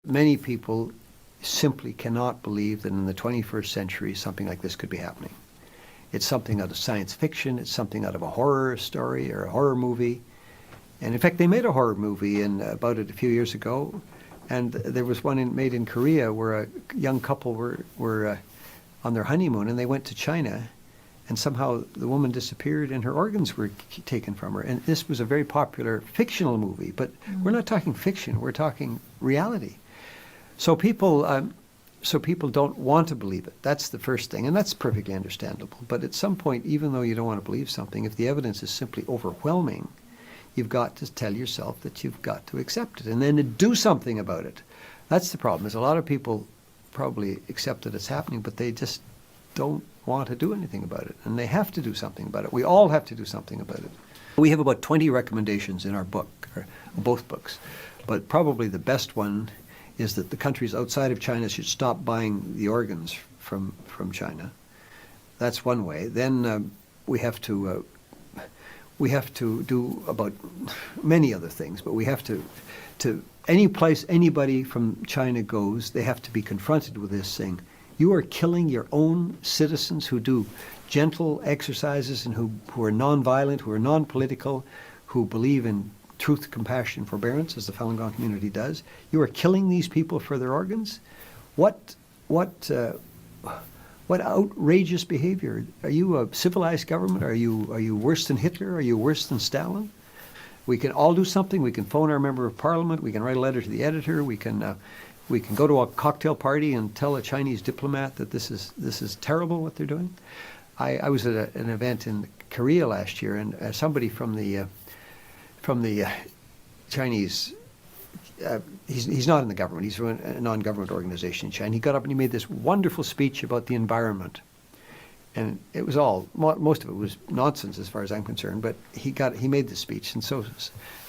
Many people simply cannot believe that in the 21st century something like this could be happening. It's something out of science fiction, it's something out of a horror story or a horror movie. And in fact, they made a horror movie about it a few years ago, and there was one made in Korea where a young couple were on their honeymoon, and they went to China, and somehow the woman disappeared and her organs were taken from her. And this was a very popular fictional movie, but we're not talking fiction, we're talking reality. So people don't want to believe it. That's the first thing, and that's perfectly understandable. But at some point, even though you don't want to believe something, if the evidence is simply overwhelming, you've got to tell yourself that you've got to accept it and then to do something about it. That's the problem, is a lot of people probably accept that it's happening, but they just don't want to do anything about it. And they have to do something about it. We all have to do something about it. We have about 20 recommendations in our book, or both books. But probably the best one is that the countries outside of China should stop buying the organs from China. That's one way. Then we have to do about many other things, but we have to any place anybody from China goes, they have to be confronted with this, saying, you are killing your own citizens who do gentle exercises and who are non-violent, who are non-political, who believe in truth, compassion, forbearance, as the Falun Gong community does. You are killing these people for their organs? What outrageous behavior. Are you a civilized government? Are you worse than Hitler? Are you worse than Stalin? We can all do something. We can phone our member of parliament. We can write a letter to the editor. We can go to a cocktail party and tell a Chinese diplomat that this is terrible what they're doing. I was at an event in Korea last year, and somebody from the Chinese, he's not in the government, he's from a non-government organization in China. He got up and he made this wonderful speech about the environment. And it was most of it was nonsense as far as I'm concerned, but he made this speech. And so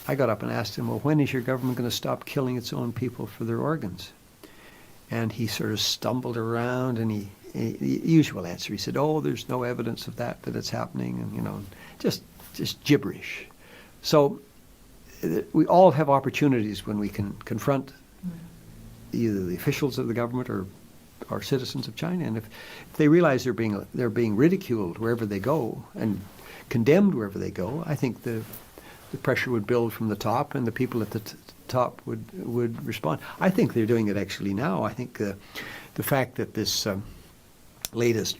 I got up and asked him, well, when is your government going to stop killing its own people for their organs? And he sort of stumbled around, and the usual answer, he said, oh, there's no evidence of that it's happening, and just gibberish. So we all have opportunities when we can confront either the officials of the government or citizens of China, and if they realize they're being ridiculed wherever they go and condemned wherever they go, I think the pressure would build from the top, and the people at the top would respond. I think they're doing it actually now. I think the fact that this latest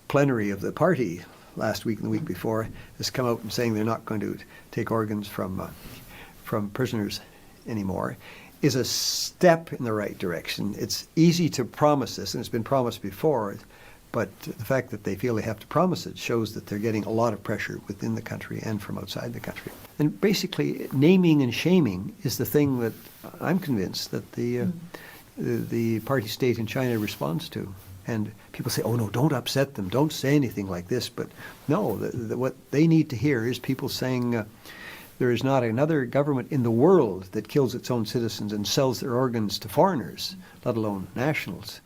plenary of the party last week and the week before has come out and saying they're not going to take organs from prisoners anymore is a step in the right direction. It's easy to promise this, and it's been promised before, but the fact that they feel they have to promise it shows that they're getting a lot of pressure within the country and from outside the country. And basically, naming and shaming is the thing that I'm convinced that the party state in China responds to. And people say, oh no, don't upset them, don't say anything like this. But no, what they need to hear is people saying there is not another government in the world that kills its own citizens and sells their organs to foreigners, let alone nationals.